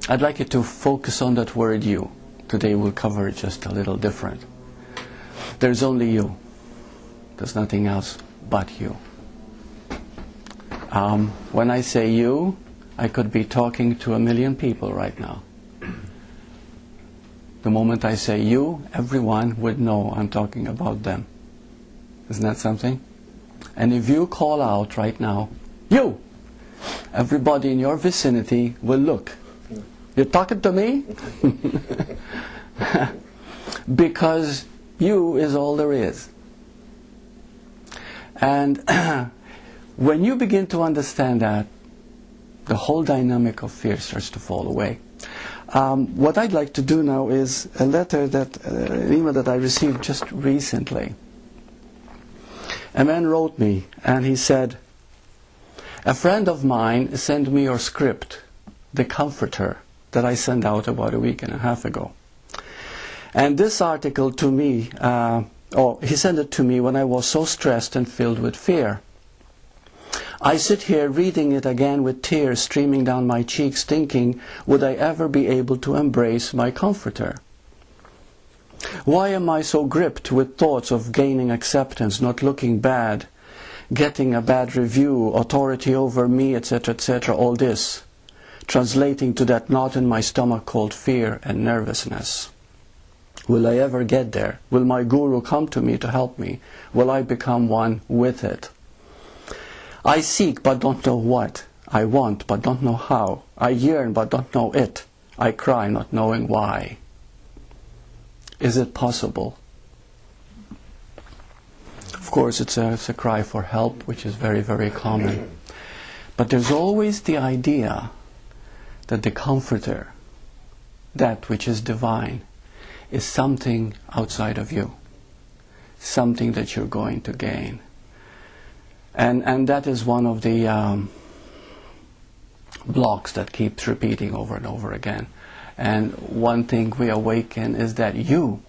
I'd like you to focus on that word you. Today we'll cover it just a little different. There's only you. There's nothing else but you. When I say you, I could be talking to 1 million people right now. The moment I say you, everyone would know I'm talking about them. Isn't that something? And if you call out right now, you, everybody in your vicinity will look. You're talking to me? Because you is all there is. And when you begin to understand that, the whole dynamic of fear starts to fall away. What I'd like to do now is an email that I received just recently. A man wrote me and he said, a friend of mine sent me your script, The Comforter, that I sent out about a week and a half ago. And this article to me, he sent it to me when I was so stressed and filled with fear. I sit here reading it again with tears streaming down my cheeks, thinking, would I ever be able to embrace my comforter? Why am I so gripped with thoughts of gaining acceptance, not looking bad, getting a bad review, authority over me, etc., all this, translating to that knot in my stomach called fear and nervousness? Will I ever get there? Will my guru come to me to help me? Will I become one with it? I seek but don't know what. I want but don't know how. I yearn but don't know it. I cry not knowing why. Is it possible? Of course it's a cry for help, which is very, very common. But there's always the idea that the comforter, that which is divine, is something outside of you. Something that you're going to gain. And that is one of the blocks that keeps repeating over and over again. And one thing we awaken is that you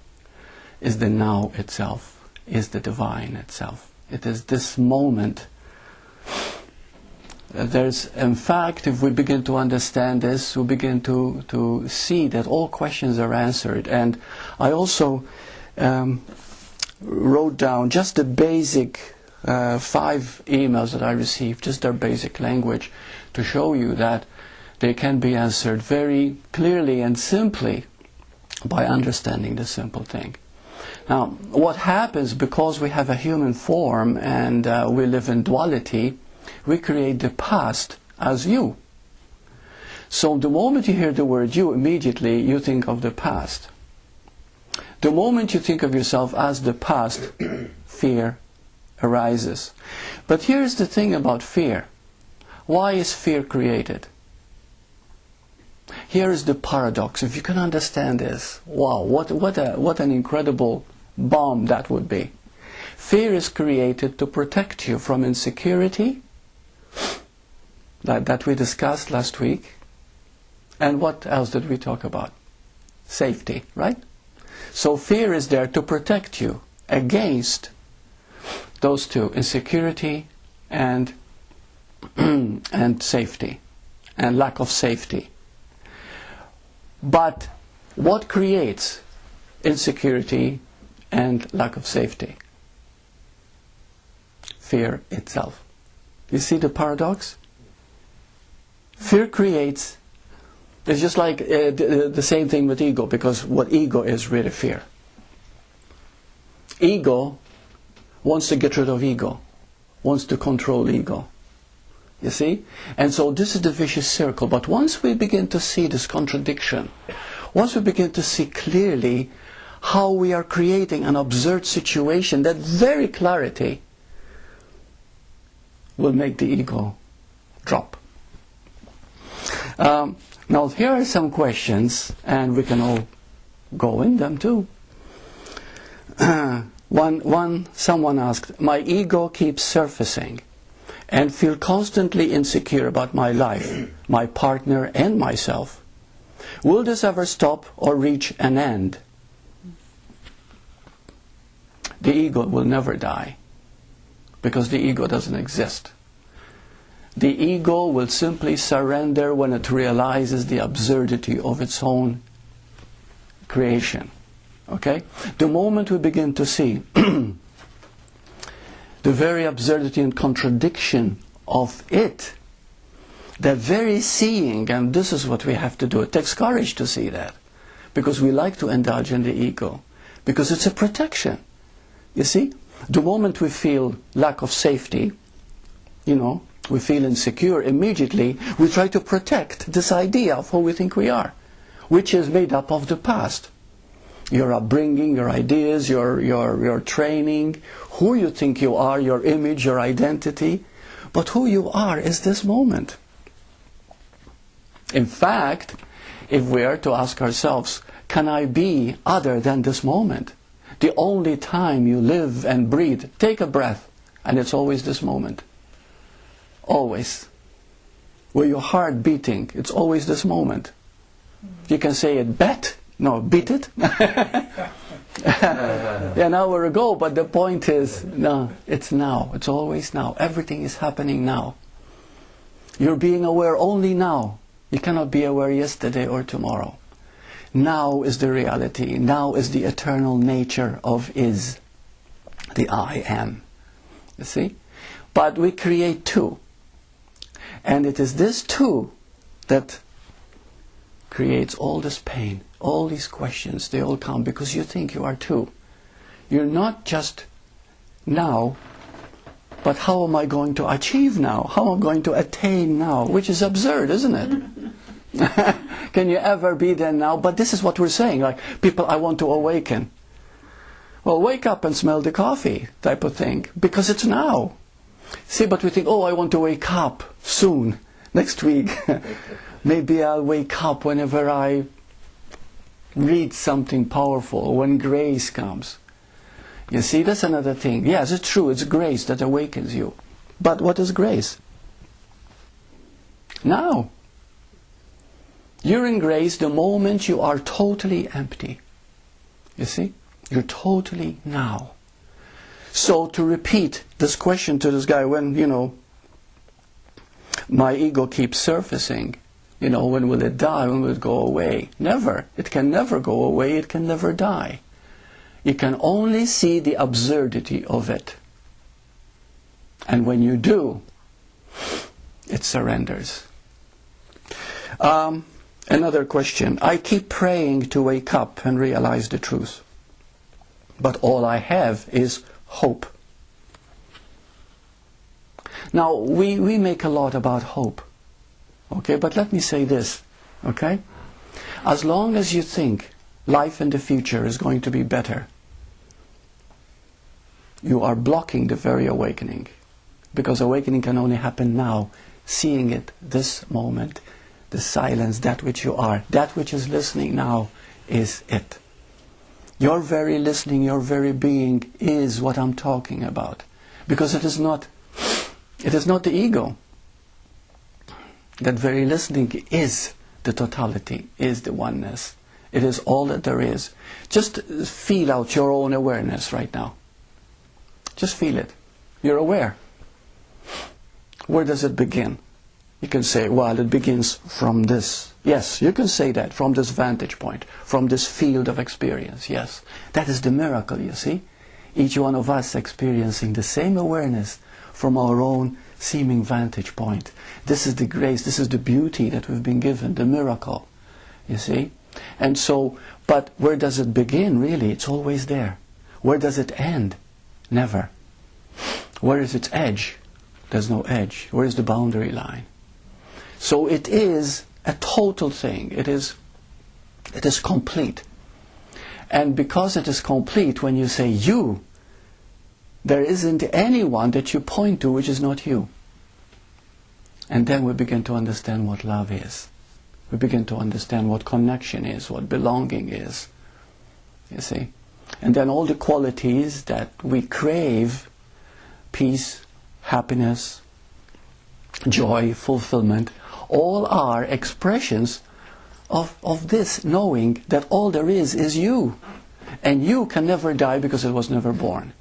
is the now itself, is the divine itself. It is this moment. In fact, if we begin to understand this, we begin to see that all questions are answered. And I also wrote down just the basic 5 emails that I received, just their basic language, to show you that they can be answered very clearly and simply by understanding the simple thing. Now, what happens, because we have a human form and we live in duality, we create the past as you. So the moment you hear the word you, immediately you think of the past. The moment you think of yourself as the past, fear arises. But here's the thing about fear. Why is fear created? Here is the paradox. If you can understand this, wow, what an incredible bomb that would be. Fear is created to protect you from insecurity, that we discussed last week. And what else did we talk about? Safety, right? So fear is there to protect you against those two, insecurity and safety, and lack of safety. But what creates insecurity and lack of safety? Fear itself. You see the paradox? Fear creates, it's just like the same thing with ego, because what ego is really fear. Ego wants to get rid of ego, wants to control ego. You see? And so this is the vicious circle. But once we begin to see this contradiction, once we begin to see clearly how we are creating an absurd situation, that very clarity will make the ego drop. Now here are some questions, and we can all go in them too. Someone asked, my ego keeps surfacing and feel constantly insecure about my life, my partner and myself. Will this ever stop or reach an end? The ego will never die, because the ego doesn't exist. The ego will simply surrender when it realizes the absurdity of its own creation. Okay? The moment we begin to see the very absurdity and contradiction of it, that very seeing, and this is what we have to do. It takes courage to see that, because we like to indulge in the ego, because it's a protection. You see, the moment we feel lack of safety, we feel insecure, immediately we try to protect this idea of who we think we are, which is made up of the past. Your upbringing, your ideas, your training, who you think you are, your image, your identity. But who you are is this moment. In fact, if we are to ask ourselves, can I be other than this moment? The only time you live and breathe, take a breath, and it's always this moment. Always. Where your heart beating, it's always this moment. You can say it beat it. An hour ago, but the point is, no, it's now. It's always now. Everything is happening now. You're being aware only now. You cannot be aware yesterday or tomorrow. Now is the reality. Now is the eternal nature of is. The I am. You see? But we create two. And it is this two that creates all this pain, all these questions. They all come because you think you are two. You're not just now, but how am I going to achieve now? How am I going to attain now? Which is absurd, isn't it? Can you ever be there now? But this is what we're saying. Like, people, I want to awaken. Well, wake up and smell the coffee type of thing. Because it's now. See, but we think, I want to wake up soon, next week. Maybe I'll wake up whenever I read something powerful, when grace comes. You see, that's another thing. Yes, it's true, it's grace that awakens you. But what is grace? Now. You're in grace the moment you are totally empty. You see? You're totally now. So to repeat this question to this guy, when, my ego keeps surfacing, when will it die? When will it go away? Never. It can never go away. It can never die. You can only see the absurdity of it. And when you do, it surrenders. Another question. I keep praying to wake up and realize the truth. But all I have is hope. Now, we make a lot about hope. Okay, but let me say this. Okay? As long as you think life in the future is going to be better, you are blocking the very awakening. Because awakening can only happen now. Seeing it, this moment, the silence, that which you are, that which is listening now is it. Your very listening, your very being is what I'm talking about. Because it is not the ego. That very listening is the totality, is the oneness. It is all that there is. Just feel out your own awareness right now. Just feel it. You're aware. Where does it begin? You can say, well, it begins from this. Yes, you can say that, from this vantage point, from this field of experience. Yes, that is the miracle, you see. Each one of us experiencing the same awareness from our own seeming vantage point. This is the grace, this is the beauty that we've been given, the miracle, you see. And so, but where does it begin, really? It's always there. Where does it end? Never. Where is its edge? There's no edge. Where is the boundary line? So it is a total thing. It is complete. And because it is complete, when you say you, there isn't anyone that you point to which is not you. And then we begin to understand what love is. We begin to understand what connection is, what belonging is. You see? And then all the qualities that we crave, peace, happiness, joy, fulfillment, all are expressions of this knowing that all there is you. And you can never die because it was never born.